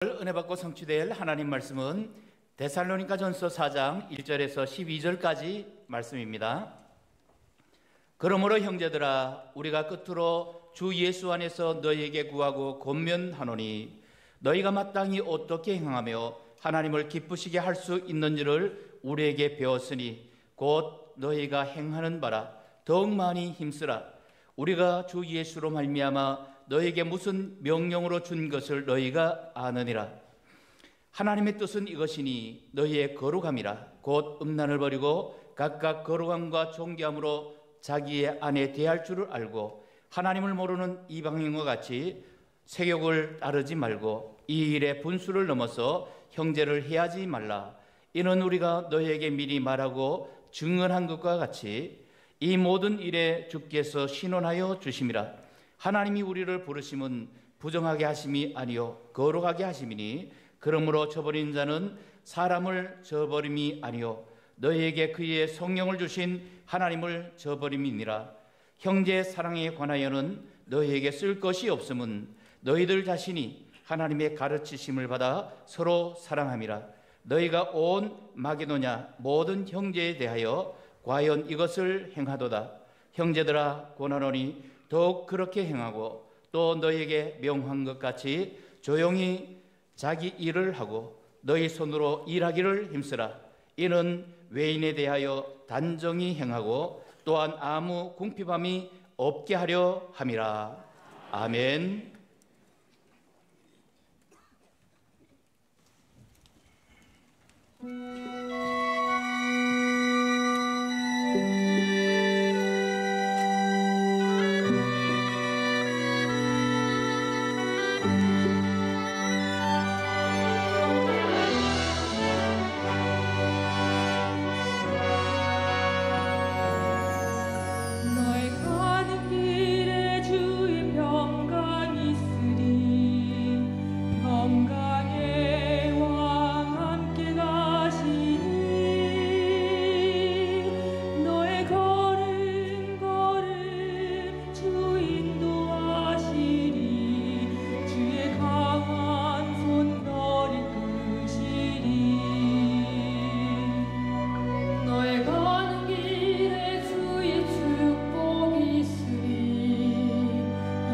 은혜 받고 성취될 하나님 말씀은 데살로니가전서 4장 1절에서 12절까지 말씀입니다. 그러므로 형제들아, 우리가 끝으로 주 예수 안에서 너희에게 구하고 권면하노니, 너희가 마땅히 어떻게 행하며 하나님을 기쁘시게 할 수 있는지를 우리에게 배웠으니 곧 너희가 행하는 바라 더욱 많이 힘쓰라. 우리가 주 예수로 말미암아 너희에게 무슨 명령으로 준 것을 너희가 아느니라. 하나님의 뜻은 이것이니 너희의 거룩함이라. 곧 음란을 버리고 각각 거룩함과 존귀함으로 자기의 아내 대할 줄을 알고, 하나님을 모르는 이방인과 같이 세욕을 따르지 말고 이 일에 분수를 넘어서 형제를 해하지 말라. 이는 우리가 너희에게 미리 말하고 증언한 것과 같이 이 모든 일에 주께서 신원하여 주심이라. 하나님이 우리를 부르심은 부정하게 하심이 아니요 거룩하게 하심이니, 그러므로 저버린 자는 사람을 저버림이 아니요 너희에게 그의 성령을 주신 하나님을 저버림이니라. 형제 사랑에 관하여는 너희에게 쓸 것이 없음은 너희들 자신이 하나님의 가르치심을 받아 서로 사랑함이라. 너희가 온 마게도냐 모든 형제에 대하여 과연 이것을 행하도다. 형제들아, 권하노니 더욱 그렇게 행하고, 또 너희에게 명한 것 같이 조용히 자기 일을 하고 너희 손으로 일하기를 힘쓰라. 이는 외인에 대하여 단정히 행하고 또한 아무 궁핍함이 없게 하려 함이라. 아멘.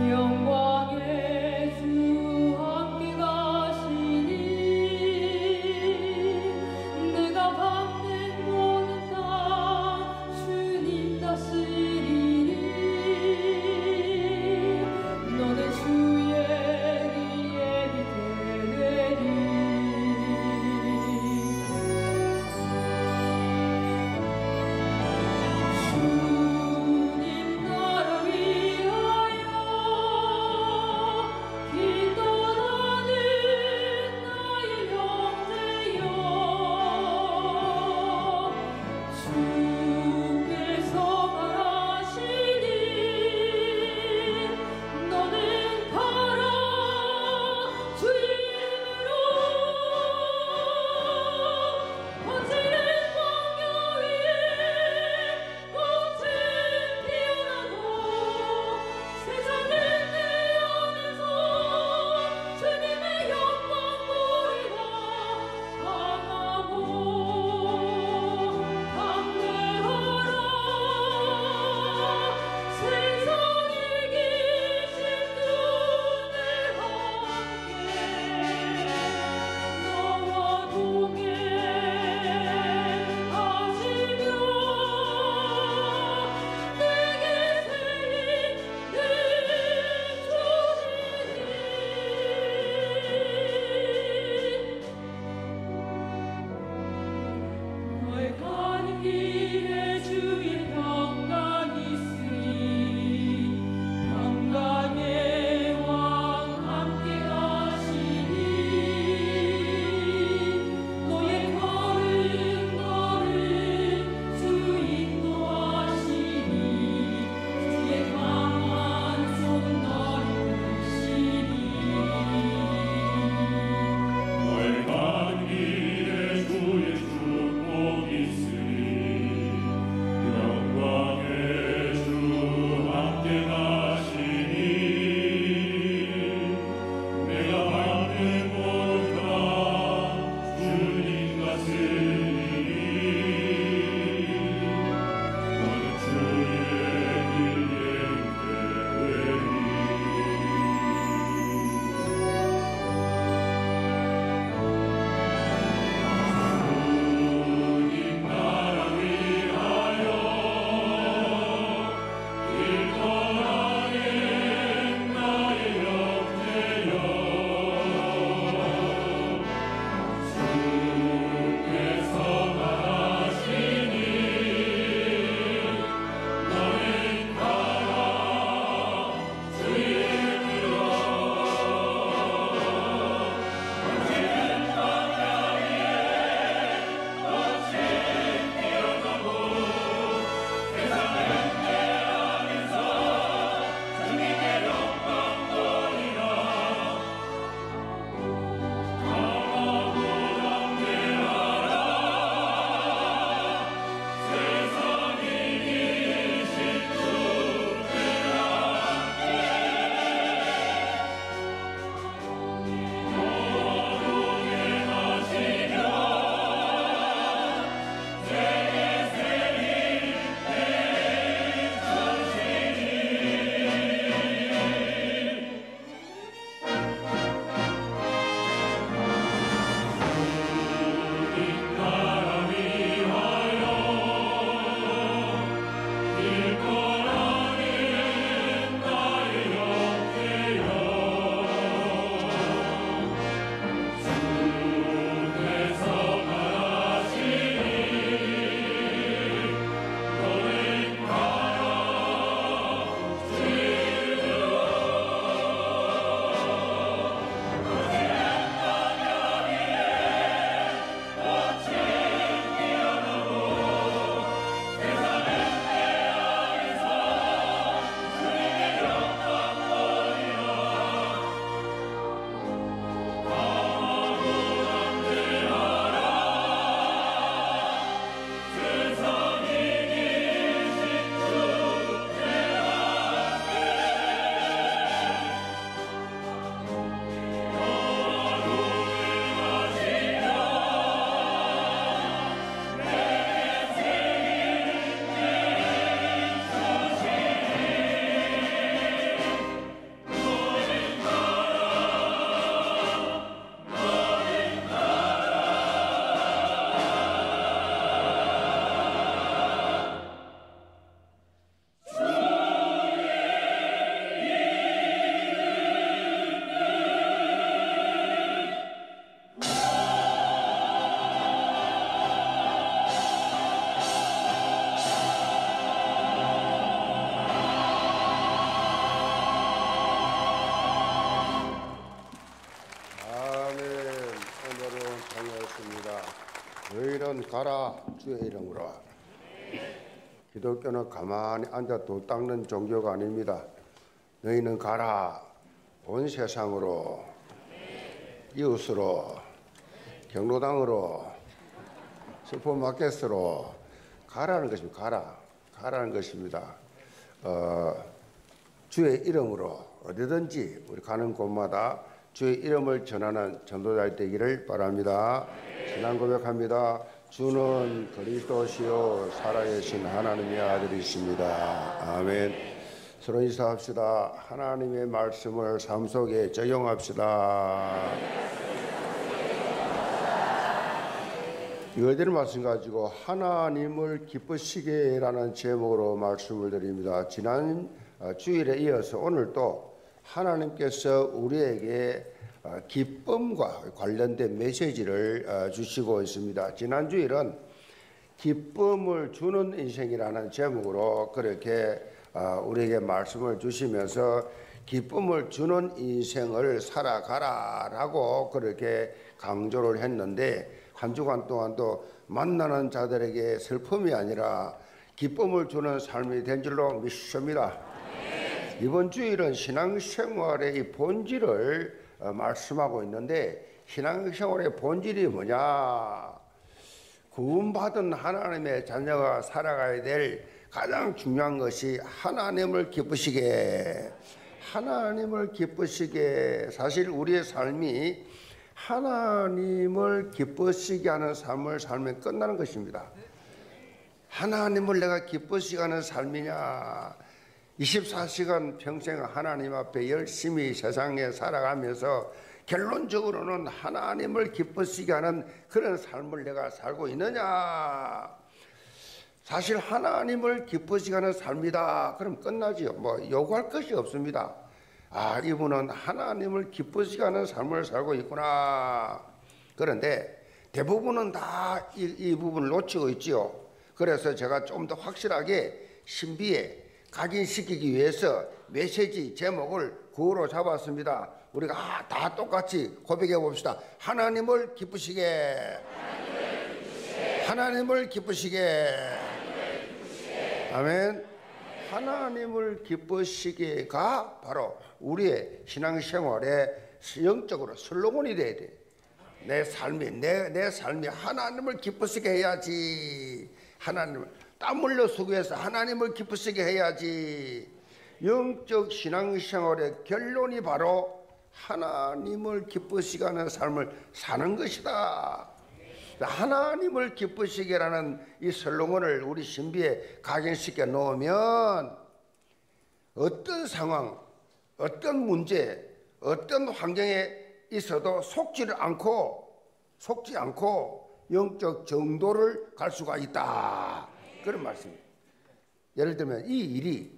영광의 주 함께 가시 너희는 가라 주의 이름으로. 기독교는 가만히 앉아 도 닦는 종교가 아닙니다. 너희는 가라 온 세상으로, 이웃으로, 경로당으로, 슈퍼마켓으로 가라는 것입니다. 가라는 것입니다. 주의 이름으로 어디든지 우리 가는 곳마다 주의 이름을 전하는 전도자들 되기를 바랍니다. 신앙 고백합니다. 주는 그리스도시요 살아계신 하나님의 아들이십니다. 아멘. 서로 인사합시다. 하나님의 말씀을 삶 속에 적용합시다. 이거들 말씀 가지고 하나님을 기쁘시게라는 제목으로 말씀을 드립니다. 지난 주일에 이어서 오늘도 하나님께서 우리에게 기쁨과 관련된 메시지를 주시고 있습니다. 지난 주일은 기쁨을 주는 인생이라는 제목으로 그렇게 우리에게 말씀을 주시면서 기쁨을 주는 인생을 살아가라라고 그렇게 강조를 했는데, 한 주간 동안도 만나는 자들에게 슬픔이 아니라 기쁨을 주는 삶이 된 줄로 믿습니다. 이번 주일은 신앙생활의 이 본질을 말씀하고 있는데, 신앙생활의 본질이 뭐냐? 구원받은 하나님의 자녀가 살아가야 될 가장 중요한 것이 하나님을 기쁘시게, 하나님을 기쁘시게. 사실 우리의 삶이 하나님을 기쁘시게 하는 삶을 살면 끝나는 것입니다. 하나님을 내가 기쁘시게 하는 삶이냐? 24시간 평생 하나님 앞에 열심히 세상에 살아가면서 결론적으로는 하나님을 기쁘시게 하는 그런 삶을 내가 살고 있느냐? 사실 하나님을 기쁘시게 하는 삶이다 그럼 끝나지요. 뭐 요구할 것이 없습니다. 아, 이분은 하나님을 기쁘시게 하는 삶을 살고 있구나. 그런데 대부분은 다 이 부분을 놓치고 있지요. 그래서 제가 좀 더 확실하게 신비에 각인시키기 위해서 메시지 제목을 구호로 잡았습니다. 우리가 다 똑같이 고백해 봅시다. 하나님을 기쁘시게, 하나님을 기쁘시게. 아멘. 하나님을 기쁘시게가 바로 우리의 신앙생활의 영적으로 슬로건이 돼야 돼. 내 삶이 하나님을 기쁘시게 해야지. 하나님을 땀 흘려 수고해서 하나님을 기쁘시게 해야지. 영적 신앙생활의 결론이 바로 하나님을 기쁘시게 하는 삶을 사는 것이다. 하나님을 기쁘시게라는 이 슬로건을 우리 신비에 각인시켜 놓으면 어떤 상황, 어떤 문제, 어떤 환경에 있어도 속지 않고 영적 정도를 갈 수가 있다. 그런 말씀입니다. 예를 들면 이 일이,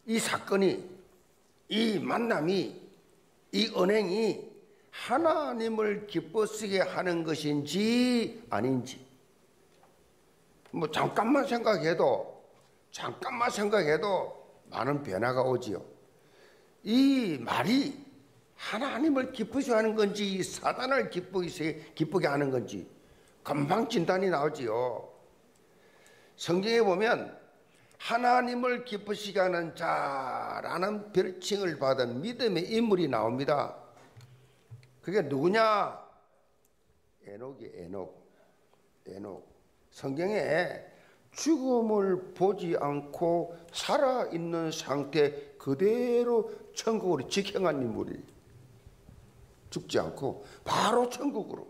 이 사건이, 이 만남이, 이 은행이 하나님을 기쁘시게 하는 것인지 아닌지, 뭐 잠깐만 생각해도 많은 변화가 오지요. 이 말이 하나님을 기쁘시게 하는 건지 사단을 기쁘게 하는 건지 금방 진단이 나오지요. 성경에 보면 하나님을 기쁘시게 하는 자라는 별칭을 받은 믿음의 인물이 나옵니다. 그게 누구냐? 에녹. 성경에 죽음을 보지 않고 살아있는 상태 그대로 천국으로 직행한 인물이, 죽지 않고 바로 천국으로.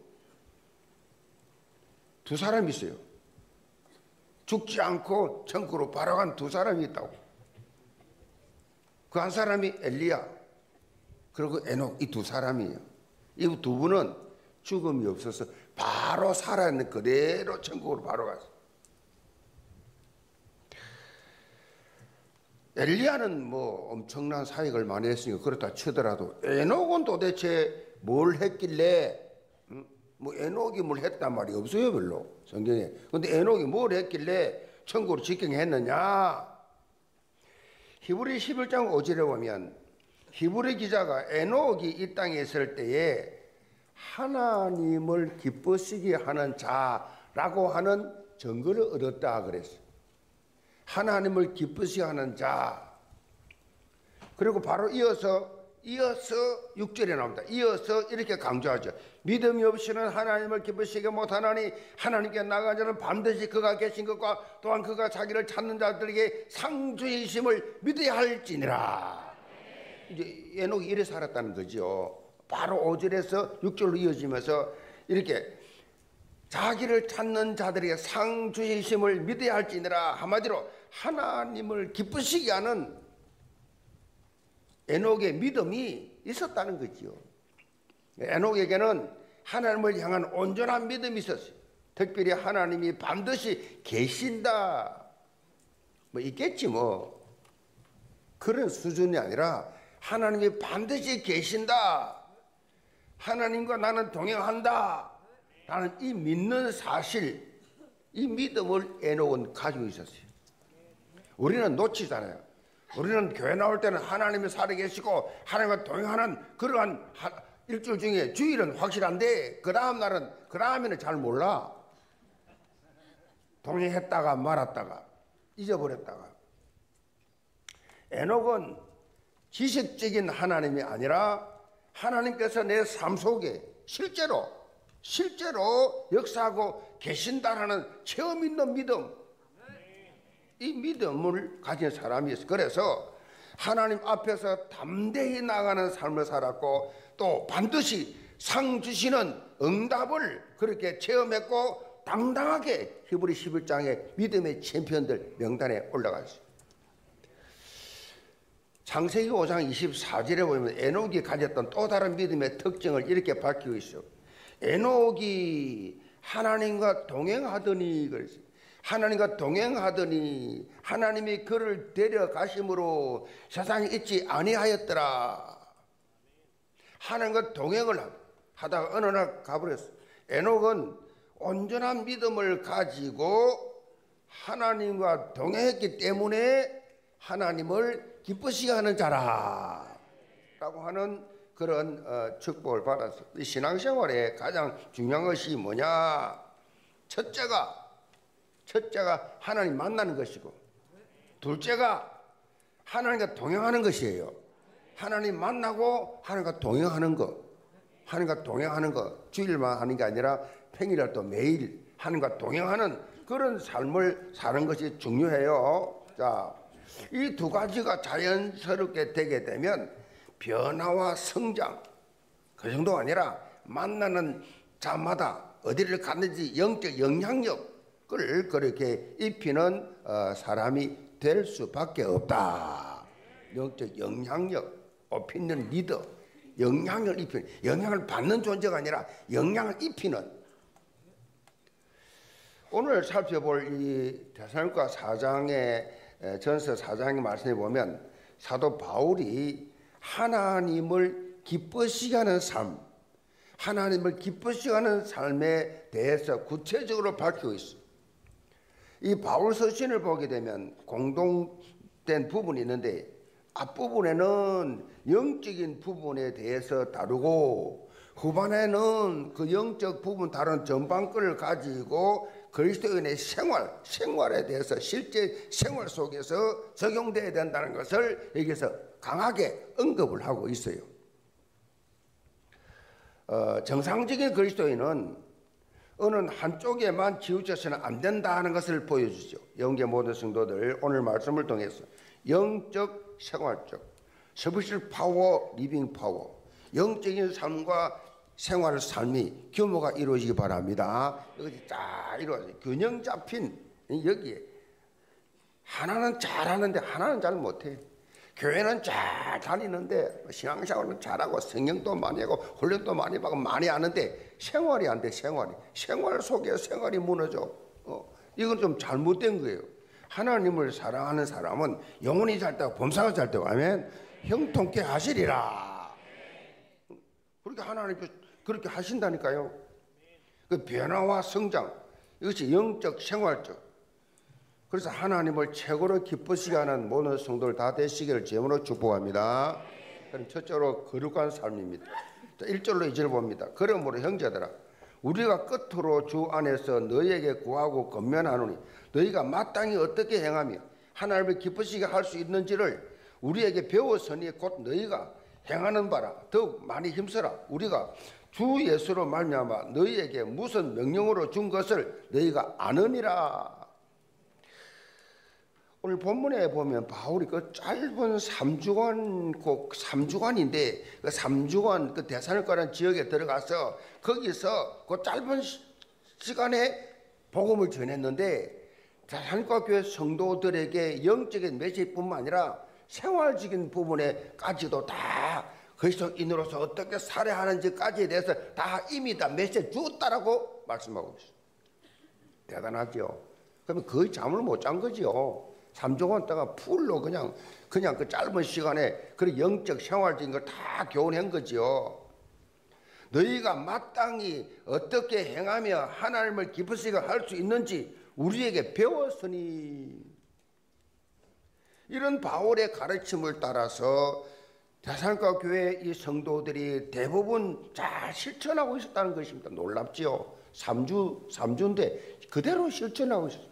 두 사람이 있어요. 죽지 않고 천국으로 바로 간 두 사람이 있다고. 그 한 사람이 엘리야, 그리고 에녹, 이 두 사람이에요. 이 두 분은 죽음이 없어서 바로 살아있는 그대로 천국으로 바로 갔어요. 엘리야는 뭐 엄청난 사역을 많이 했으니까 그렇다 치더라도 에녹은 도대체 뭘 했길래, 뭐 에녹이 뭘 했단 말이 없어요 별로 성경에. 근데 에녹이 뭘 했길래 천국으로 직행했느냐? 히브리 11장 5절에 보면 히브리 기자가 에녹이 이 땅에 있을 때에 하나님을 기쁘시게 하는 자라는 라고 하는 증거를 얻었다 그랬어요. 하나님을 기쁘시게 하는 자. 그리고 바로 이어서 6절에 나옵니다. 이어서 이렇게 강조하죠. 믿음이 없이는 하나님을 기쁘시게 못하나니 하나님께 나아간 자는 반드시 그가 계신 것과 또한 그가 자기를 찾는 자들에게 상주이심을 믿어야 할지니라. 이제 에녹이 이래 살았다는 거죠. 바로 5절에서 6절로 이어지면서 이렇게 자기를 찾는 자들에게 상주이심을 믿어야 할지니라. 한마디로 하나님을 기쁘시게 하는 에녹의 믿음이 있었다는 거지요. 에녹에게는 하나님을 향한 온전한 믿음이 있었어요. 특별히 하나님이 반드시 계신다 뭐 있겠지 뭐 그런 수준이 아니라 하나님이 반드시 계신다, 하나님과 나는 동행한다 라는 이 믿는 사실, 이 믿음을 에녹은 가지고 있었어요. 우리는 놓치잖아요. 우리는 교회 나올 때는 하나님이 살아계시고 하나님과 동행하는 그러한 일주일 중에 주일은 확실한데 그 다음 날은 그 다음에는 잘 몰라. 동행했다가 말았다가 잊어버렸다가. 에녹은 지식적인 하나님이 아니라 하나님께서 내 삶 속에 실제로 역사하고 계신다라는 체험 있는 믿음, 이 믿음을 가진 사람이었어요. 그래서 하나님 앞에서 담대히 나가는 삶을 살았고 또 반드시 상 주시는 응답을 그렇게 체험했고 당당하게 히브리 11장의 믿음의 챔피언들 명단에 올라갔어요. 창세기 5장 24절에 보면 에녹이 가졌던 또 다른 믿음의 특징을 이렇게 밝히고 있어요. 에녹이 하나님과 동행하더니 그랬어요. 하나님과 동행하더니 하나님이 그를 데려가심으로 세상에 있지 아니하였더라. 하나님과 동행을 하다가 어느 날 가버렸어요. 에녹은 온전한 믿음을 가지고 하나님과 동행했기 때문에 하나님을 기쁘시게 하는 자라 라고 하는 그런 축복을 받았어요. 신앙생활에 가장 중요한 것이 뭐냐? 첫째가 하나님 만나는 것이고 둘째가 하나님과 동행하는 것이에요. 하나님 만나고 하나님과 동행하는 것. 하나님과 동행하는 것. 주일만 하는 게 아니라 평일에도 매일 하나님과 동행하는 그런 삶을 사는 것이 중요해요. 자, 이 두 가지가 자연스럽게 되게 되면 변화와 성장, 그 정도가 아니라 만나는 자마다 어디를 갔는지 영적 영향력을 그렇게 입히는 사람이 될 수밖에 없다. 영적 영향력, 오피니언 리더, 영향을 입히는, 영향을 받는 존재가 아니라 영향을 입히는. 오늘 살펴볼 이 데살로니가 4장의 전서 4장의 말씀에 보면 사도 바울이 하나님을 기쁘시게 하는 삶, 하나님을 기쁘시게 하는 삶에 대해서 구체적으로 밝히고 있어요. 이 바울 서신을 보게 되면 공동된 부분이 있는데 앞부분에는 영적인 부분에 대해서 다루고 후반에는 그 영적 부분 다른 전반권을 가지고 그리스도인의 생활에 대해서 실제 생활 속에서 적용되어야 된다는 것을 여기서 강하게 언급을 하고 있어요. 정상적인 그리스도인은 어느 한쪽에만 치우쳐서는 안 된다는 것을 보여주죠. 영계 모든 성도들 오늘 말씀을 통해서 영적, 생활적, 스피리추얼 파워, 리빙 파워, 영적인 삶과 생활 삶이 규모가 이루어지기 바랍니다. 이것이 딱 이루어져요. 균형 잡힌 여기에 하나는 잘하는데 하나는 잘 못해. 교회는 잘 다니는데 신앙생활은 잘하고 성경도 많이 하고 훈련도 많이 받고 많이 하는데 생활이 안 돼. 생활 속에 생활이 무너져. 이건 좀 잘못된 거예요. 하나님을 사랑하는 사람은 영혼이 잘 되고 범사가 잘 되고 아멘. 형통케 하시리라. 그렇게 하나님께서 그렇게 하신다니까요. 그 변화와 성장, 이것이 영적, 생활적. 그래서 하나님을 최고로 기쁘시게 하는 모든 성도들 다 되시기를 제물로 축복합니다. 그럼 첫째로 거룩한 삶입니다. 1절로 2절 봅니다. 그러므로 형제들아 우리가 끝으로 주 안에서 너희에게 구하고 권면하노니 너희가 마땅히 어떻게 행하며 하나님을 기쁘시게 할 수 있는지를 우리에게 배웠으니 곧 너희가 행하는 바라 더욱 많이 힘써라. 우리가 주 예수로 말미암아 너희에게 무슨 명령으로 준 것을 너희가 아느니라. 오늘 본문에 보면 바울이 그 짧은 3주간인데 그 3주간 그 데살로니가라는 지역에 들어가서 거기서 그 짧은 시간에 복음을 전했는데 데살로니가 교회 성도들에게 영적인 메시지뿐만 아니라 생활적인 부분에까지도 다 그리스도인으로서 어떻게 살아야 하는지까지에 대해서 다 이미 다 메시지 주었다라고 말씀하고 있어요. 대단하죠. 그러면 거의 잠을 못 잔 거지요. 3주간 동안 풀로 그냥 그 짧은 시간에 그 영적 생활적인 걸 다 교훈한 거지요. 너희가 마땅히 어떻게 행하며 하나님을 기쁘시게 할 수 있는지 우리에게 배웠으니. 이런 바울의 가르침을 따라서 데살로니가 교회 이 성도들이 대부분 잘 실천하고 있었다는 것입니다. 놀랍지요. 3주인데 그대로 실천하고 있었어요.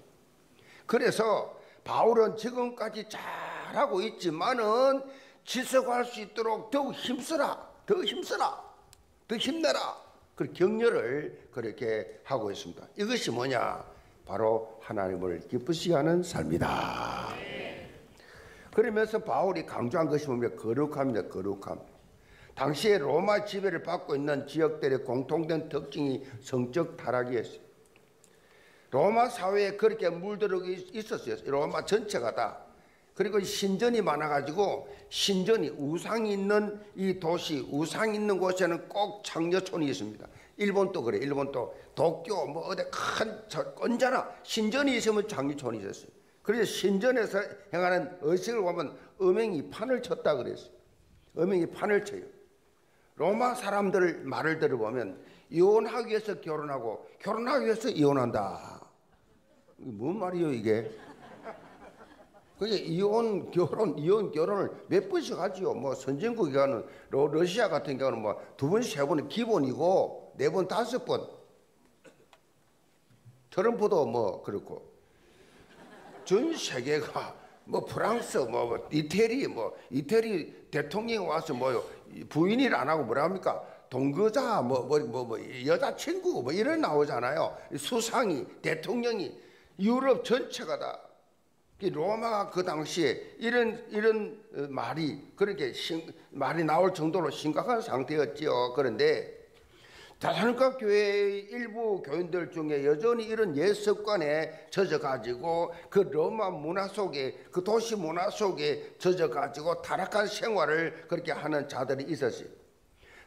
그래서 바울은 지금까지 잘하고 있지만은 지속할 수 있도록 더욱 힘써라, 더 힘내라. 그 격려를 그렇게 하고 있습니다. 이것이 뭐냐? 바로 하나님을 기쁘시게 하는 삶이다. 그러면서 바울이 강조한 것이 뭐냐? 거룩함입니다. 거룩함. 당시에 로마 지배를 받고 있는 지역들의 공통된 특징이 성적 타락이었어요. 로마 사회에 그렇게 물들어 있었어요. 로마 전체가 다. 그리고 신전이 많아가지고 신전이 우상이 있는 이 도시, 우상이 있는 곳에는 꼭 창녀촌이 있습니다. 일본도 그래. 일본도 도쿄 뭐 어디 큰 언제나 신전이 있으면 창녀촌이 있었어요. 그래서 신전에서 행하는 의식을 보면 음행이 판을 쳤다 그랬어요. 음행이 판을 쳐요. 로마 사람들 말을 들어보면 이혼하기 위해서 결혼하고 결혼하기 위해서 이혼한다. 뭔 말이요 이게? 그게 이혼 결혼을 몇 번씩 하지요. 뭐 선진국에 가는 러시아 같은 경우는 뭐 2번, 3번은 기본이고 4번, 5번. 트럼프도 뭐 그렇고 전 세계가 뭐 프랑스, 뭐 이태리 대통령이 와서 뭐 부인일 안 하고 뭐라 합니까? 동거자, 여자친구 뭐 이런 나오잖아요. 수상이, 대통령이. 유럽 전체가 다 로마가 그 당시에 이런 말이 그렇게 말이 나올 정도로 심각한 상태였지요. 그런데 데살로니가 교회의 일부 교인들 중에 여전히 이런 옛 습관에 젖어가지고 그 로마 문화 속에 그 도시 문화 속에 젖어가지고 타락한 생활을 그렇게 하는 자들이 있었어요.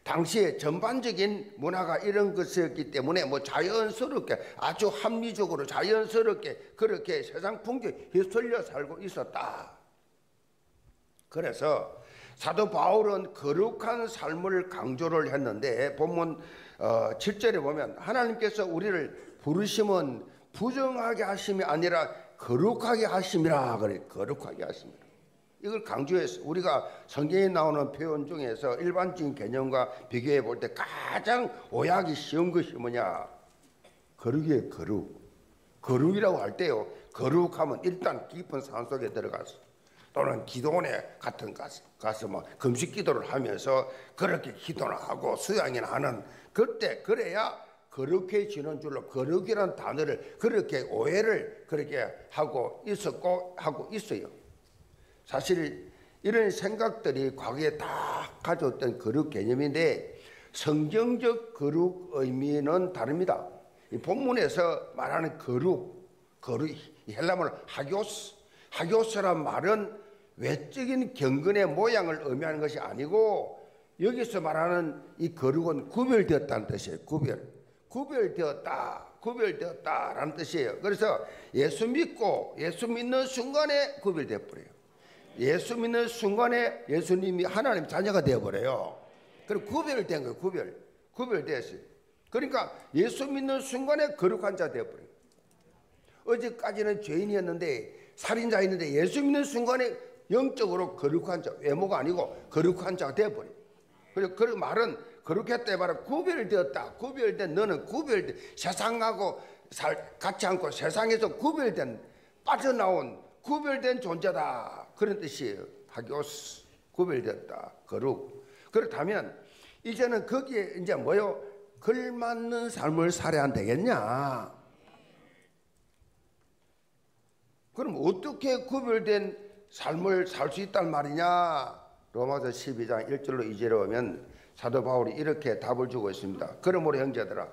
당시에 전반적인 문화가 이런 것이었기 때문에 뭐 자연스럽게 아주 합리적으로 자연스럽게 그렇게 세상 풍경에 휩쓸려 살고 있었다. 그래서 사도 바울은 거룩한 삶을 강조를 했는데 본문 7절에 보면 하나님께서 우리를 부르심은 부정하게 하심이 아니라 거룩하게 하심이라 그래. 거룩하게 하심이라. 이걸 강조해서 우리가 성경에 나오는 표현 중에서 일반적인 개념과 비교해 볼 때 가장 오해하기 쉬운 것이 뭐냐? 거룩이에요. 거룩이라고 할 때요. 거룩하면 일단 깊은 산속에 들어가서 또는 기도원에 같은 가서 뭐 금식 기도를 하면서 그렇게 기도나 하고 수양이나 하는 그때 그래야 거룩해지는 줄로 거룩이라는 단어를 그렇게 오해를 그렇게 하고 있어요. 사실 이런 생각들이 과거에 다 가져왔던 거룩 개념인데 성경적 거룩 의미는 다릅니다. 이 본문에서 말하는 거룩 헬라말로 하교스란 말은 외적인 경건의 모양을 의미하는 것이 아니고 여기서 말하는 이 거룩은 구별되었다는 뜻이에요. 구별되었다라는 뜻이에요. 그래서 예수 믿는 순간에 구별되어 버려요. 예수 믿는 순간에 예수님이 하나님 자녀가 되어버려요. 그리고 구별된 거예요. 구별되었어요. 그러니까 예수 믿는 순간에 거룩한 자 되어버려요. 어제까지는 죄인이었는데 살인자였는데 예수 믿는 순간에 영적으로 거룩한 자, 외모가 아니고 거룩한 자가 되어버려요. 그리고 그 말은 거룩했다 해봐라. 구별되었다. 구별된 너는 구별된 세상하고 같이 않고 세상에서 구별된 빠져나온 구별된 존재다. 그런 뜻이에요. 하기오스. 구별되었다. 거룩. 그렇다면 이제는 거기에 이제 뭐요? 걸맞는 삶을 살아야 안 되겠냐? 그럼 어떻게 구별된 삶을 살 수 있단 말이냐? 로마서 12장 1절로 2절에 오면 사도 바울이 이렇게 답을 주고 있습니다. 그러므로 형제들아,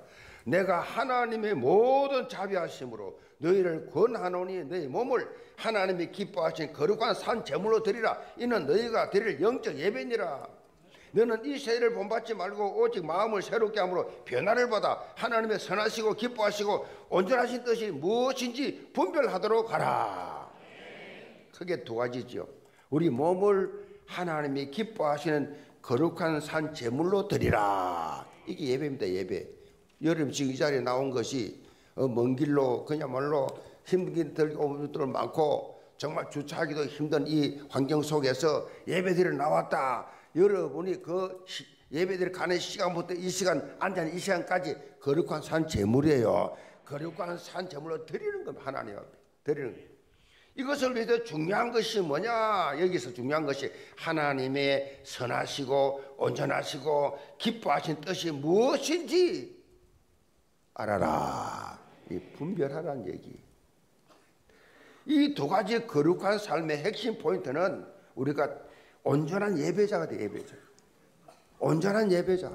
내가 하나님의 모든 자비하심으로 너희를 권하노니 너희 몸을 하나님이 기뻐하신 거룩한 산 제물로 드리라. 이는 너희가 드릴 영적 예배니라. 너는 이 세대를 본받지 말고 오직 마음을 새롭게 함으로 변화를 받아 하나님의 선하시고 기뻐하시고 온전하신 뜻이 무엇인지 분별하도록 하라. 크게 두 가지죠. 우리 몸을 하나님이 기뻐하시는 거룩한 산 제물로 드리라. 이게 예배입니다. 예배. 여러분 지금 이 자리에 나온 것이 먼 길로 그야말로 힘든 길 오는 분들 많고 정말 주차하기도 힘든 이 환경 속에서 예배드리러 나왔다. 여러분이 그 예배드리러 가는 시간부터 이 시간 앉아있는 이 시간까지 거룩한 산 제물이에요. 거룩한 산 제물로 드리는 겁니다. 하나님 앞에 드리는 거예요. 이것을 위해서 중요한 것이 뭐냐? 여기서 중요한 것이 하나님의 선하시고 온전하시고 기뻐하신 뜻이 무엇인지 알아라. 이 분별하라는 얘기. 이 두 가지 거룩한 삶의 핵심 포인트는 우리가 온전한 예배자가 돼. 예배자. 온전한 예배자.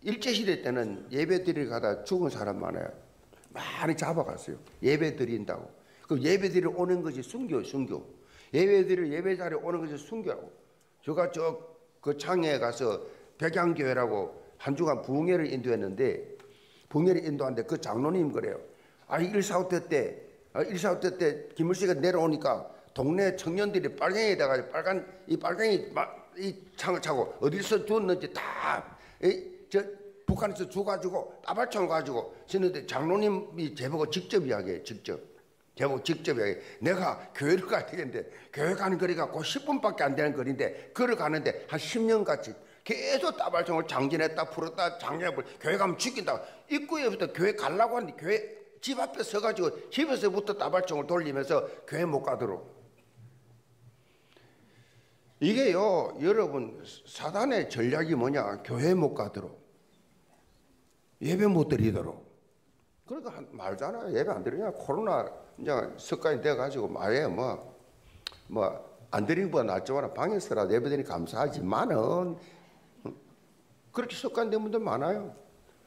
일제시대 때는 예배 드리러 가다 죽은 사람 많아요. 많이 잡아갔어요. 예배 드린다고. 그럼 예배 드리러 오는 것이 순교예요. 순교. 예배 드리러 예배자리에 오는 것이 순교라고. 제가 그 창에 가서 백양교회라고 한 주간 부흥회를 인도했는데 부흥회를 인도하는데 그 장로님 그래요. 일사후퇴 때 김물씨가 내려오니까 동네 청년들이 빨갱이에다가 빨갱이 이 창을 차고 어디서 주었는지 다 북한에서 줘가지고 따발총 가지고 지는데 장로님이 제보고 직접 이야기해요. 제보고 직접 이야기해요. 내가 교회를 가야 되겠는데 교회 가는 거리가 그 10분밖에 안 되는 거리인데 걸어가는데 한 10년같이 계속 따발총을 장전했다 풀었다 장전해버려. 교회 가면 죽인다. 입구에부터 교회 가려고 하는데 교회 집 앞에 서가지고 집에서부터 따발총을 돌리면서 교회 못 가도록. 이게요, 여러분, 사단의 전략이 뭐냐? 교회 못 가도록. 예배 못 드리도록. 그러니까 말잖아요. 예배 안 드리냐? 코로나 이제 습관이 돼가지고 말해 안 드리는 것보다 낫지만 방에서라도 예배 드리니 감사하지만은 그렇게 습관된 분들 많아요.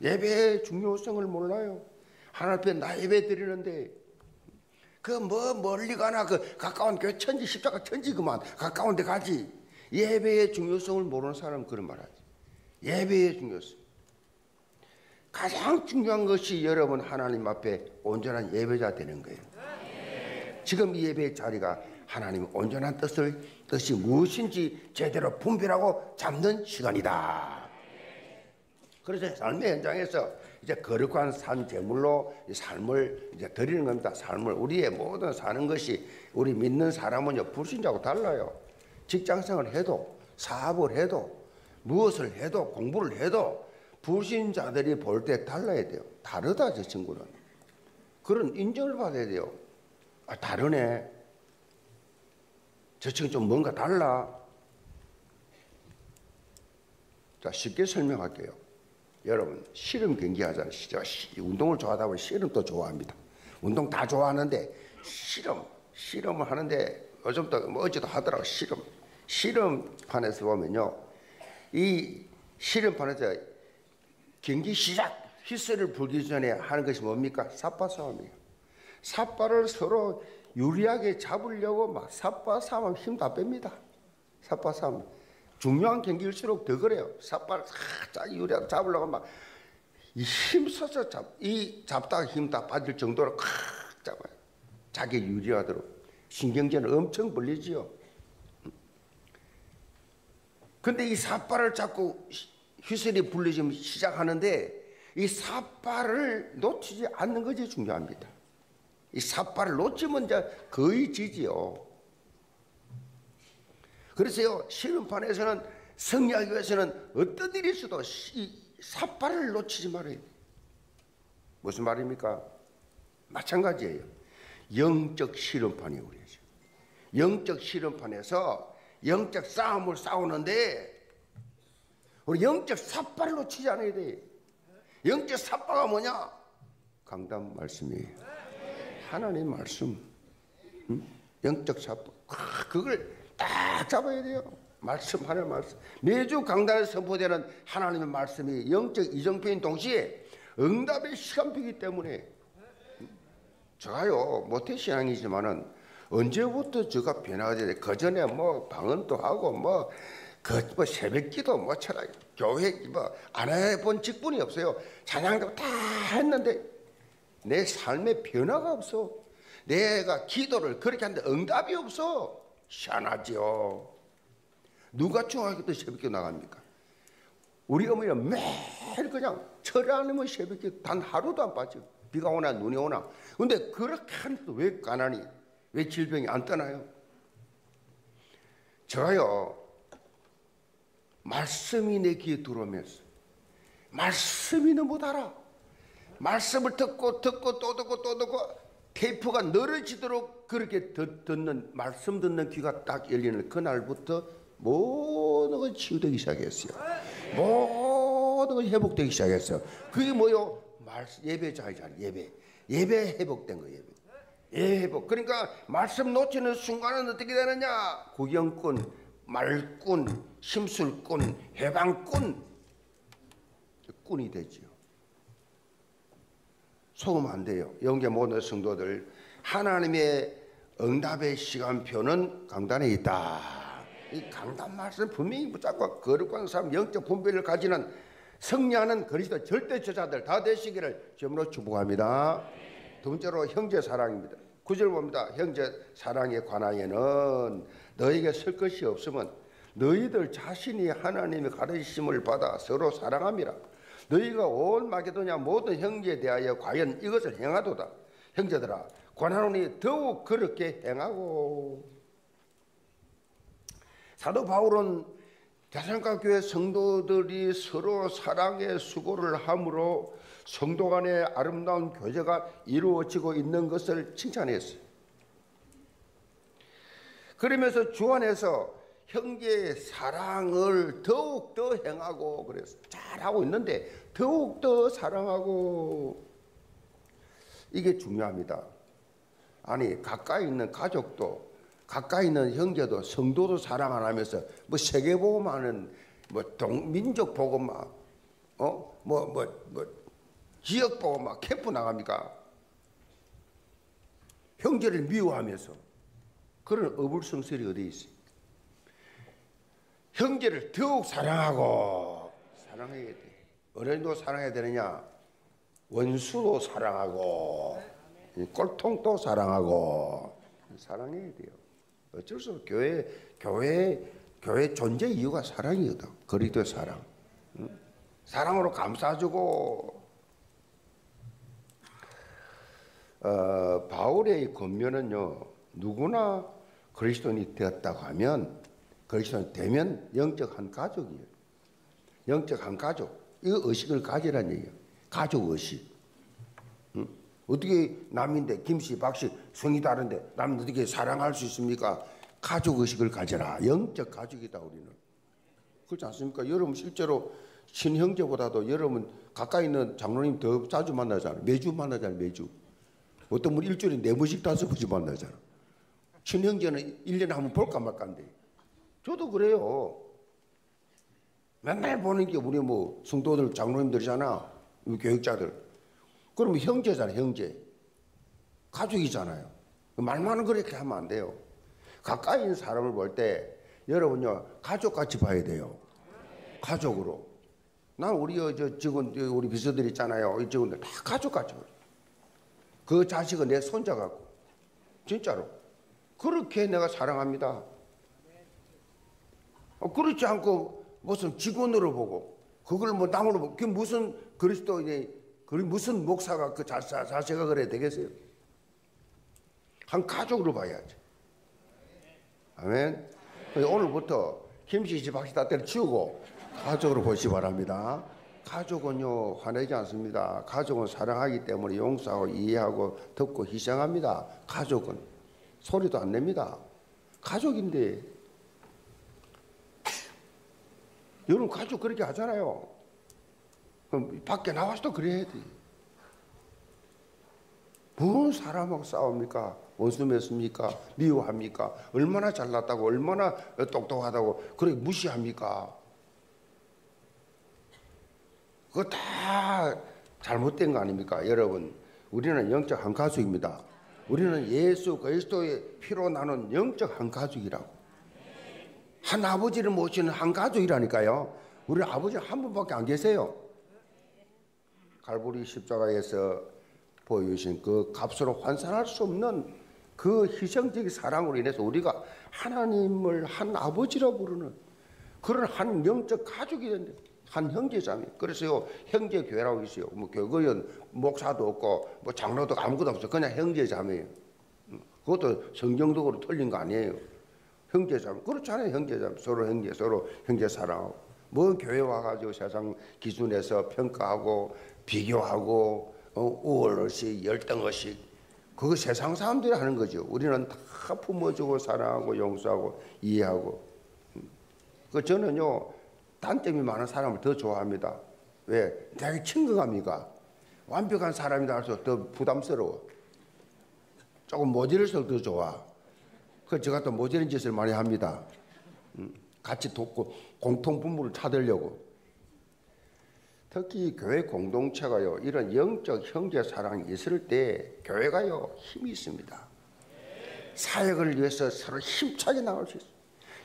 예배의 중요성을 몰라요. 하나님 앞에 나 예배 드리는데 멀리 가나 가까운 교회 천지 십자가 천지 그만 가까운 데 가지. 예배의 중요성을 모르는 사람은 그런 말 하지. 예배의 중요성. 가장 중요한 것이 여러분 하나님 앞에 온전한 예배자 되는 거예요. 지금 이 예배의 자리가 하나님의 온전한 뜻이 무엇인지 제대로 분별하고 잡는 시간이다. 그래서 삶의 현장에서 이제 거룩한 산 제물로 삶을 이제 드리는 겁니다. 삶을 우리의 모든 사는 것이 우리 믿는 사람은요 불신자하고 달라요. 직장생활을 해도 사업을 해도 무엇을 해도 공부를 해도 불신자들이 볼 때 달라야 돼요. 다르다 저 친구는. 그런 인정을 받아야 돼요. 다르네. 저 친구 좀 뭔가 달라. 자, 쉽게 설명할게요. 여러분 씨름 경기 하잖아요. 운동을 좋아하다 보면 씨름도 좋아합니다. 운동 다 좋아하는데 씨름을 하는데 요즘도 어제도 하더라고. 씨름판에서 보면요, 이 씨름판에서 경기 시작 휘슬을 불기 전에 하는 것이 뭡니까? 삿바 싸움이에요. 삿바를 서로 유리하게 잡으려고 막 삿바 싸움하면 힘 다 뺍니다. 삿바 싸움. 중요한 경기일수록 더 그래요. 삿발을 싹 유리하게 잡으려고 막 힘써서 잡다가 힘 다 빠질 정도로 콱 잡아요. 자기 유리하도록. 신경전을 엄청 벌리지요. 근데 이 삿발을 잡고 휘슬이 불리지면 시작하는데 이 삿발을 놓치지 않는 것이 중요합니다. 이 삿발을 놓치면 이제 거의 지지요. 그래서요, 씨름판에서는 승리하기 위해서는 어떤 일이 있어도 삿발을 놓치지 말아야 돼. 무슨 말입니까? 마찬가지예요. 영적 실험판이에요. 우리 영적 실험판에서 영적 싸움을 싸우는데 우리 영적 삿발을 놓치지 않아야 돼. 영적 삿발가 뭐냐? 강단 말씀이에요. 하나님 말씀. 영적 삿발. 그걸 딱 잡아야 돼요. 말씀, 하나님 말씀. 매주 강단에 선포되는 하나님의 말씀이 영적 이정표인 동시에 응답의 시간표이기 때문에 제가요 모태신앙이지만은 언제부터 제가 변화가 되는데 그 전에 뭐 방언도 하고 뭐 새벽기도 뭐 철학 교회 뭐 안 해본 직분이 없어요. 찬양도 다 했는데 내 삶에 변화가 없어. 내가 기도를 그렇게 하는데 응답이 없어. 희한하죠. 누가 중학교 때 새벽기도 나갑니까? 우리 어머니는 매일 그냥 철 아니면 새벽기도 단 하루도 안 빠져. 비가 오나 눈이 오나. 근데 그렇게 하는데도 왜 가난이, 왜 질병이 안 떠나요? 저요 말씀이 내 귀에 들어오면서 말씀이 너무 달아. 말씀을 듣고 또 듣고 테이프가 늘어지도록 그렇게 듣는 말씀 듣는 귀가 딱 열리는 그날부터 모든 건 치유되기 시작했어요. 모든 건 회복되기 시작했어요. 그게 뭐요? 예배 자리잖아요. 예배 회복된 거예요. 예배 회복. 그러니까 말씀 놓치는 순간은 어떻게 되느냐? 구경꾼, 말꾼, 심술꾼, 해방꾼, 꾼이 되지요. 속으면 안 돼요. 영계 모든 성도들, 하나님의 응답의 시간표는 강단에 있다. 이 강단 말씀 분명히 붙잡고 거룩한 사람, 영적 분별을 가지는 승리하는 그리스도 절대 저자들 다 되시기를 주님으로 축복합니다. 두 번째로 형제 사랑입니다. 9절 봅니다. 형제 사랑에 관하여는 너에게 설 것이 없으면 너희들 자신이 하나님의 가르치심을 받아 서로 사랑함이라. 너희가 온 마게도냐 모든 형제에 대하여 과연 이것을 행하도다. 형제들아 권하노니 더욱 그렇게 행하고. 사도 바울은 데살로니가 교회 성도들이 서로 사랑의 수고를 함으로 성도 간의 아름다운 교제가 이루어지고 있는 것을 칭찬했어요. 그러면서 주 안에서 형제의 사랑을 더욱더 행하고 그래서 잘하고 있는데 더욱더 사랑하고, 이게 중요합니다. 아니 가까이 있는 가족도 가까이 있는 형제도 성도도 사랑 안 하면서 뭐 세계보고만은 뭐 민족 보고만 지역 보고만 캠프 나갑니까? 형제를 미워하면서. 그런 어불성설이 어디 있어요? 형제를 더욱 사랑하고. 사랑해야 돼. 어른도 사랑해야 되느냐? 원수도 사랑하고 꼴통도 사랑하고 사랑해야 돼요. 어쩔 수 없어. 교회 존재 이유가 사랑이거든. 그리스도의 사랑. 사랑으로 감싸주고. 바울의 권면은요, 누구나 그리스도인이 되었다고 하면, 그리스도인이 되면 영적 한 가족이에요. 영적 한 가족. 이거 의식을 가지라는 얘기예요. 가족 의식. 어떻게 남인데 김씨, 박씨 성이 다른데 남 어떻게 사랑할 수 있습니까? 가족 의식을 가져라. 영적 가족이다 우리는. 그렇지 않습니까? 여러분 실제로 친형제보다도 여러분 가까이 있는 장로님 더 자주 만나잖아요. 매주 만나잖아요. 매주. 어떤 분 일주일에 4번씩 5번씩 만나잖아요. 친형제는 1년에 한 번 볼까 말까인데. 저도 그래요. 맨날 보는 게 우리 뭐 성도들 장로님들이잖아. 우리 교육자들. 그러면 형제잖아요. 형제. 가족이잖아요. 말만은 그렇게 하면 안 돼요. 가까이 있는 사람을 볼 때 여러분요 가족같이 봐야 돼요. 가족으로. 난 우리 직원 우리 비서들 있잖아요. 이 직원들 다 가족같이. 그 자식은 내 손자 같고. 진짜로. 그렇게 내가 사랑합니다. 그렇지 않고 무슨 직원으로 보고 그걸 뭐 남으로 보고 그게 무슨 그리스도인이 무슨 목사가 그 자세가 그래야 되겠어요? 한 가족으로 봐야지. 아멘. 오늘부터 김씨 집 박씨 다 때려치우고 가족으로 보시기 바랍니다. 가족은요 화내지 않습니다. 가족은 사랑하기 때문에 용서하고 이해하고 듣고 희생합니다. 가족은 소리도 안 냅니다. 가족인데 여러분 가족 그렇게 하잖아요. 그럼 밖에 나와서도 그래야 돼. 뭔 사람하고 싸웁니까? 원수 맺습니까? 미워합니까? 얼마나 잘났다고 얼마나 똑똑하다고 그렇게 무시합니까? 그거 다 잘못된 거 아닙니까? 여러분 우리는 영적 한 가족입니다. 우리는 예수 그리스도의 피로 나눈 영적 한 가족이라고. 한 아버지를 모시는 한 가족이라니까요. 우리 아버지 한 분밖에 안 계세요. 갈보리 십자가에서 보여주신 그 값으로 환산할 수 없는 그 희생적인 사랑으로 인해서 우리가 하나님을 한 아버지라 부르는 그런 한 영적 가족이 된다. 한 형제자매. 그래서요 형제교회라고 있어요. 뭐 교거연 목사도 없고 뭐 장로도 아무것도 없어. 그냥 형제자매예요. 그것도 성경적으로 틀린 거 아니에요. 형제자매. 그렇잖아요. 형제자매. 서로 형제 사랑하고. 뭐 교회 와가지고 세상 기준에서 평가하고 비교하고 우월의식 열등의식 그거 세상 사람들이 하는 거죠. 우리는 다 품어주고 사랑하고 용서하고 이해하고. 저는요 단점이 많은 사람을 더 좋아합니다. 왜? 되게 친근합니까? 완벽한 사람이다 해서 더 부담스러워. 조금 모질을수록 더 좋아. 그래서 제가 또 모질은 짓을 많이 합니다. 같이 돕고 공통 분모를 찾으려고. 특히 교회 공동체가요 이런 영적 형제 사랑이 있을 때 교회가요 힘이 있습니다. 사역을 위해서 서로 힘차게 나갈 수 있어요.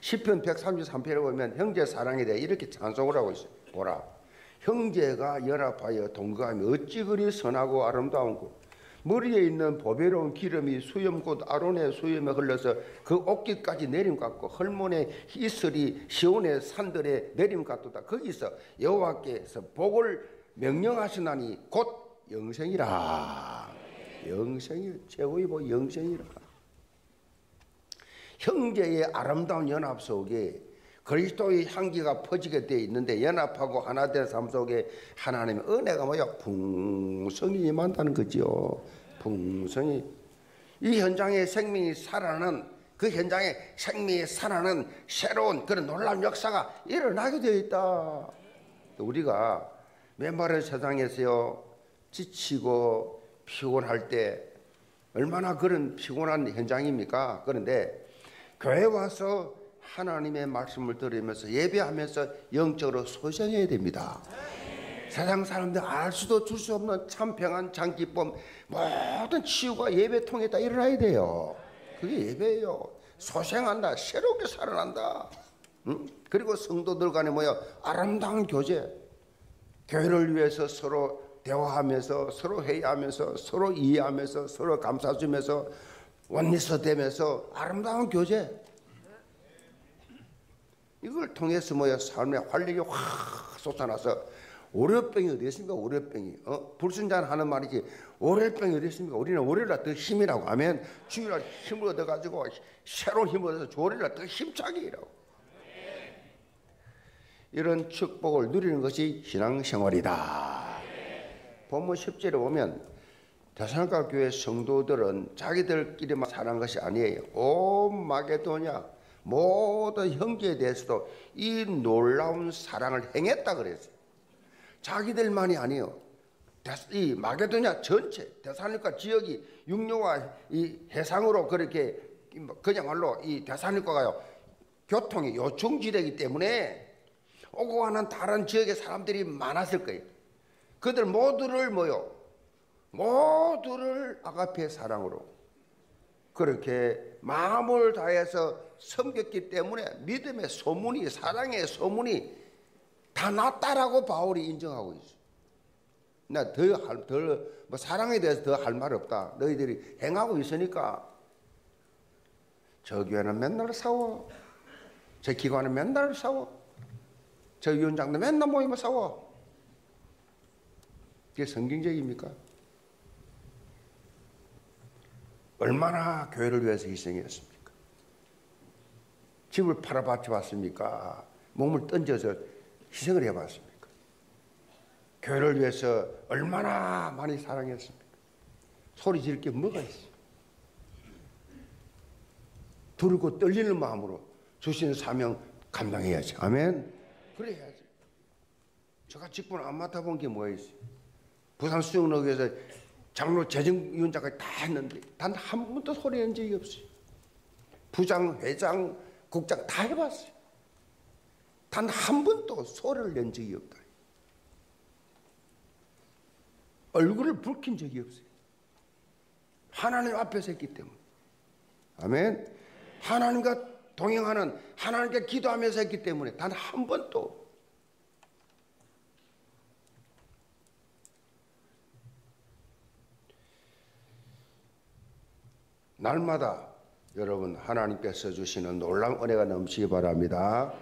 시편 133편에 보면 형제 사랑에 대해 이렇게 찬송을 하고 있어요. 보라, 형제가 연합하여 동거하며 어찌 그리 선하고 아름다운고. 머리에 있는 보배로운 기름이 수염 곧 아론의 수염에 흘러서 그 옷깃까지 내림 같고 헐몬의 이슬이 시온의 산들에 내림 같도다. 거기서 여호와께서 복을 명령하시나니 곧 영생이라. 영생이 최고의 복 영생이라. 형제의 아름다운 연합 속에 그리스도의 향기가 퍼지게 되어 있는데 연합하고 하나 된 삶 속에 하나님의 은혜가 뭐야? 풍성히 임한다는 거죠. 풍성히. 이 현장에 생명이 살아나는 그 현장에 생명이 살아나는 새로운 그런 놀라운 역사가 일어나게 되어 있다. 우리가 메마른 세상에서요 지치고 피곤할 때 얼마나 그런 피곤한 현장입니까? 그런데 교회 와서 하나님의 말씀을 들으면서 예배하면서 영적으로 소생해야 됩니다. 세상 사람들 알 수도 줄 수 없는 참 평안, 참 기쁨, 모든 치유가 예배 통해 다 일어나야 돼요. 그게 예배예요. 소생한다, 새롭게 살아난다. 그리고 성도들 간에 뭐야? 아름다운 교제. 교회를 위해서 서로 대화하면서 서로 회의하면서 서로 이해하면서 서로 감싸주면서 원리서되면서 아름다운 교제. 이걸 통해서 뭐야? 삶의 활력이 확 솟아나서 오열병이 어디 있습니까? 오열병이. 불순잔 하는 말이지. 오열병이 어디 있습니까? 우리는 오열라 더 힘이라고 하면 주일날 힘을 얻어가지고 새로운 힘을 얻어서 조리라 더 힘차게 일하고. 이런 축복을 누리는 것이 신앙생활이다. 본문 10절에 보면 데살로니가 교회 성도들은 자기들끼리만 사는 것이 아니에요. 온 마게도냐 모든 형제에 대해서도 이 놀라운 사랑을 행했다 그랬어요. 자기들만이 아니에요. 이 마게도냐 전체 데살로니가 지역이 육로와 이 해상으로 그렇게 그야말로 이 데살로니가가요 교통의 요충지대이기 때문에 오고 가는 다른 지역의 사람들이 많았을 거예요. 그들 모두를 뭐요? 모두를 아가페 사랑으로 그렇게 마음을 다해서 섬겼기 때문에 믿음의 소문이 사랑의 소문이 다 났다라고 바울이 인정하고 있어요. 나 뭐 사랑에 대해서 더 할 말 없다. 너희들이 행하고 있으니까. 저 교회는 맨날 싸워. 저 기관은 맨날 싸워. 저 위원장도 맨날 모이면 싸워. 그게 성경적입니까? 얼마나 교회를 위해서 희생했습니까? 집을 팔아 바쳐봤습니까? 몸을 던져서 희생을 해봤습니까? 교회를 위해서 얼마나 많이 사랑했습니까? 소리 지를 게 뭐가 있어? 두렵고 떨리는 마음으로 주시는 사명 감당해야지. 아멘. 그래 해야지. 제가 직분 안 맡아본 게 뭐가 있어요? 부산 수영역에서 장로 재정위원장까지 다 했는데 단 한 번도 소리 낸 적이 없어요. 부장, 회장, 국장 다 해봤어요. 단 한 번도 소리를 낸 적이 없다. 얼굴을 붉힌 적이 없어요. 하나님 앞에서 했기 때문에. 아멘. 하나님과 동행하는, 하나님께 기도하면서 했기 때문에 단 한 번도. 날마다 여러분 하나님께서 주시는 놀라운 은혜가 넘치기 바랍니다.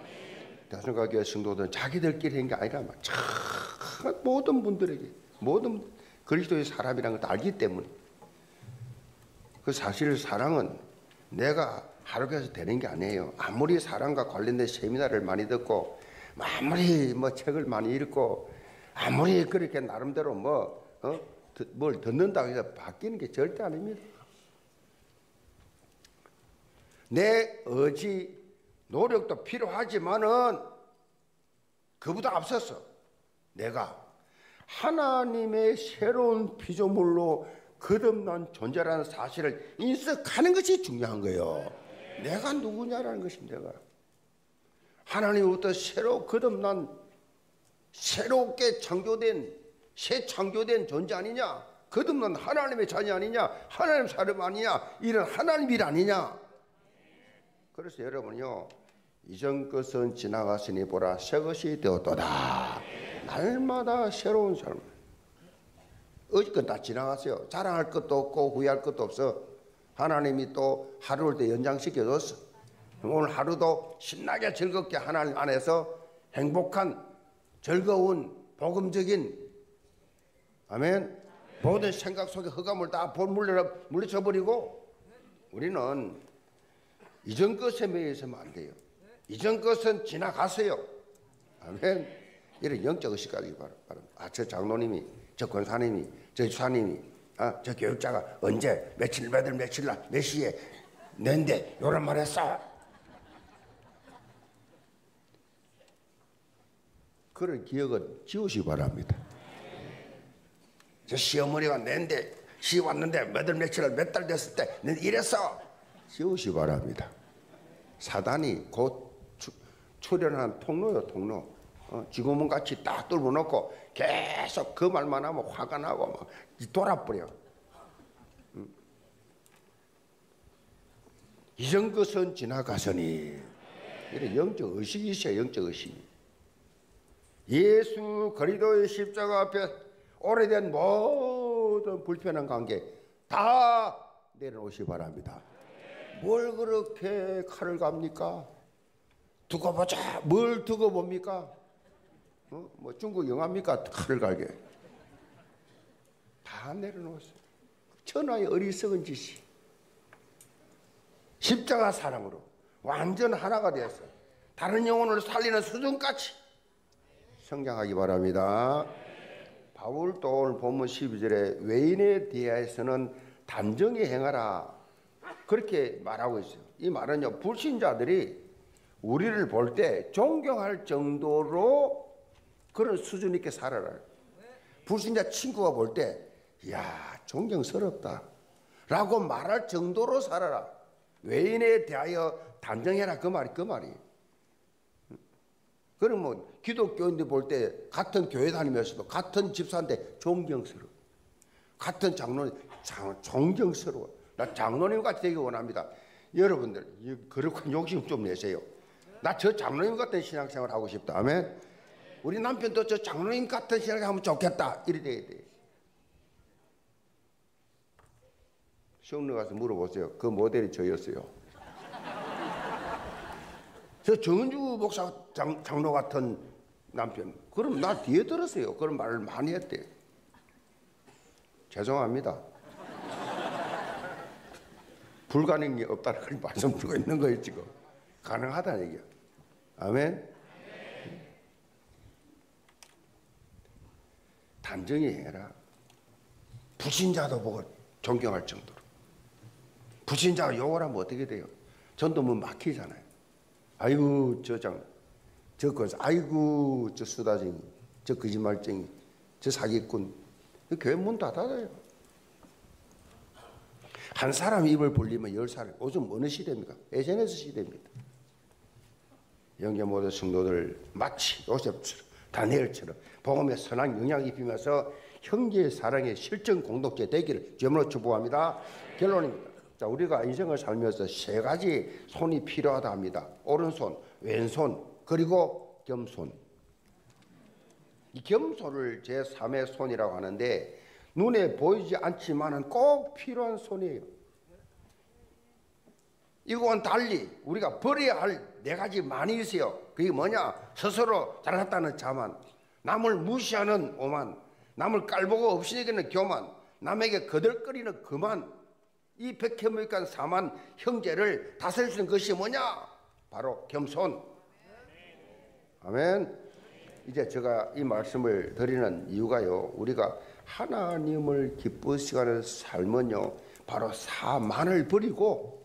대성가 교회 성도들은 자기들끼리 한 게 아니라 모든 분들에게, 모든 그리스도의 사람이라는 것을 알기 때문에. 그 사실 사랑은 내가 하루에서 되는 게 아니에요. 아무리 사랑과 관련된 세미나를 많이 듣고, 아무리 책을 많이 읽고, 아무리 그렇게 나름대로 뭘 듣는다고 해서 바뀌는 게 절대 아닙니다. 내 의지, 노력도 필요하지만은 그보다 앞서서 내가 하나님의 새로운 피조물로 거듭난 존재라는 사실을 인식하는 것이 중요한 거예요. 내가 누구냐라는 것입니다. 내가 하나님으로부터 새로 거듭난, 새롭게 창조된, 새 창조된 존재 아니냐? 거듭난 하나님의 자녀 아니냐? 하나님 사람 아니냐? 이런 하나님 일 아니냐? 그래서 여러분요, 이전 것은 지나갔으니 보라 새 것이 되었도다. 날마다 새로운 삶. 어저께 다 지나갔어요. 자랑할 것도 없고 후회할 것도 없어. 하나님이 또 하루를 더 연장시켜줬어. 오늘 하루도 신나게 즐겁게 하나님 안에서 행복한, 즐거운, 복음적인, 아멘, 모든 생각 속에 흑암을 다 물리쳐버리고 우리는 이전 것에 매여 있으면 안 돼요. 이전 것은 지나갔어요. 아멘. 이런 영적 의식 가지기 바랍니다. 저 장로님이, 저 권사님이, 저 주사님이, 저 교육자가 언제 며칠 날 몇 시에 낸데 요런 말 했어. 그런 기억은 지우시기 바랍니다. 저 시어머니가 낸데 시 왔는데 며칠 날 몇 달 됐을 때 난 이랬어. 지우시기 바랍니다. 사단이 곧 출현한 통로요, 통로. 지구문 같이 딱 뚫어 놓고 계속 그 말만 하면 화가 나고 막 돌아버려. 이전 것은 지나가서니. 이런 영적 의식이 있어요. 영적 의식. 예수 그리스도의 십자가 앞에 오래된 모든 불편한 관계 다 내려놓으시기 바랍니다. 뭘 그렇게 칼을 갑니까? 두고 보자. 뭘 두고 봅니까? 중국 영화입니까? 칼을 갈게. 다 내려놓았어요. 천하의 어리석은 짓이. 십자가 사랑으로 완전 하나가 되었어. 다른 영혼을 살리는 수준까지 성장하기 바랍니다. 바울도 오늘 본문 12절에 외인에 대해서는 단정히 행하라 그렇게 말하고 있어요. 이 말은요, 불신자들이 우리를 볼 때 존경할 정도로 그런 수준 있게 살아라. 불신자 친구가 볼 때 이야 존경스럽다 라고 말할 정도로 살아라. 외인에 대하여 단정해라. 그 말이. 그럼 뭐 기독교인들 볼 때 같은 교회 다니면서도 같은 집사인데 존경스러워. 같은 장로님 존경스러워. 나 장로님 같이 되기 원합니다. 여러분들 그렇게 욕심 좀 내세요. 나 저 장로님 같은 신앙생활 하고 싶다. 아멘. 우리 남편도 저 장로님 같은 신앙생활 하면 좋겠다. 이래 돼야 돼. 시험에 가서 물어보세요. 그 모델이 저였어요. 저 정은주 목사 장로 같은 남편. 그럼 나 뒤에 들었어요. 그런 말을 많이 했대. 죄송합니다. 불가능이 없다는 걸 말씀드리고 있는 거예요 지금. 가능하다는 얘기야. 아멘. 단정히 해라. 불신자도 보고 존경할 정도로. 불신자가 욕을 하면 어떻게 돼요? 전도 문 막히잖아요. 아이고 저 장, 저 거, 아이고 저 수다쟁이, 저 거짓말쟁이, 저 사기꾼. 교회 문 다 닫아요. 한 사람 입을 벌리면 10사람. 요즘 어느 시대입니까? SNS 시대입니다. 영계 모든 성도들 마치 요셉처럼 다니엘처럼 복음에 선한 영향 입히면서 형제의 사랑의 실전 공동체 되기를 주님으로 축복합니다. 결론입니다. 자, 우리가 인생을 살면서 세 가지 손이 필요하다 합니다. 오른손, 왼손, 그리고 겸손. 이 겸손을 제3의 손이라고 하는데 눈에 보이지 않지만은 꼭 필요한 손이에요. 이거와는 달리 우리가 버려야 할 네 가지 많이 있어요. 그게 뭐냐? 스스로 잘났다는 자만, 남을 무시하는 오만, 남을 깔보고 없이는 교만, 남에게 거들거리는 그만. 이 백해무익한 사만 형제를 다스릴 수 있는 것이 뭐냐? 바로 겸손. 아멘. 이제 제가 이 말씀을 드리는 이유가요, 우리가 하나님을 기쁘시게 하는 삶은요, 바로 사만을 버리고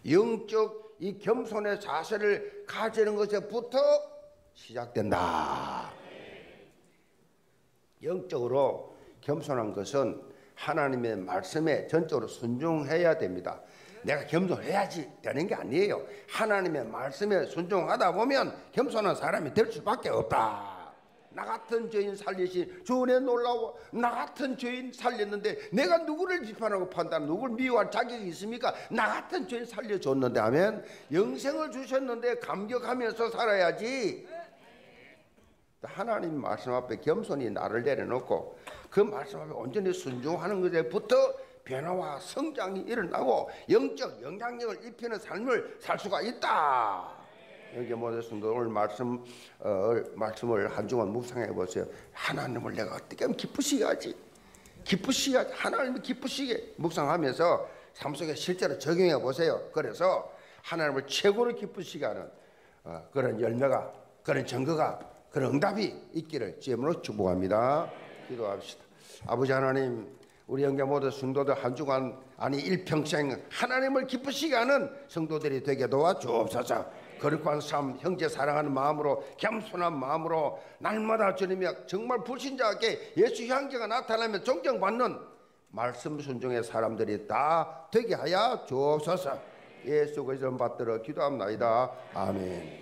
영적 이 겸손의 자세를 가지는 것에부터 시작된다. 영적으로 겸손한 것은 하나님의 말씀에 전적으로 순종해야 됩니다. 내가 겸손해야지 되는 게 아니에요. 하나님의 말씀에 순종하다 보면 겸손한 사람이 될 수밖에 없다. 나 같은 죄인 살리신 주 은혜 놀라워. 나 같은 죄인 살렸는데 내가 누구를 비판하고 판단하고 누구를 미워할 자격이 있습니까? 나 같은 죄인 살려줬는데 하면 영생을 주셨는데 감격하면서 살아야지. 하나님 말씀 앞에 겸손히 나를 내려놓고 그 말씀 앞에 온전히 순종하는 것에부터 변화와 성장이 일어나고 영적 영향력을 입히는 삶을 살 수가 있다. 여기 모든 성도 오늘 말씀을 한 주간 묵상해 보세요. 하나님을 내가 어떻게 하면 기쁘시게 하지? 기쁘시게 하지? 하나님을 기쁘시게 묵상하면서 삶 속에 실제로 적용해 보세요. 그래서 하나님을 최고로 기쁘시게 하는 그런 열매가, 그런 증거가, 그런 응답이 있기를 주님으로 축복합니다. 기도합시다. 아버지 하나님, 우리 영계 모든 성도들 한 주간 아니 일평생 하나님을 기쁘시게 하는 성도들이 되게 도와주옵소서. 거룩한 삶, 형제 사랑하는 마음으로, 겸손한 마음으로 날마다 주님이 정말 불신자에게 예수 향기가 나타나면 존경받는 말씀 순종의 사람들이 다 되게 하여 주옵소서. 예수 그리스도 받들어 기도합니다. 아멘.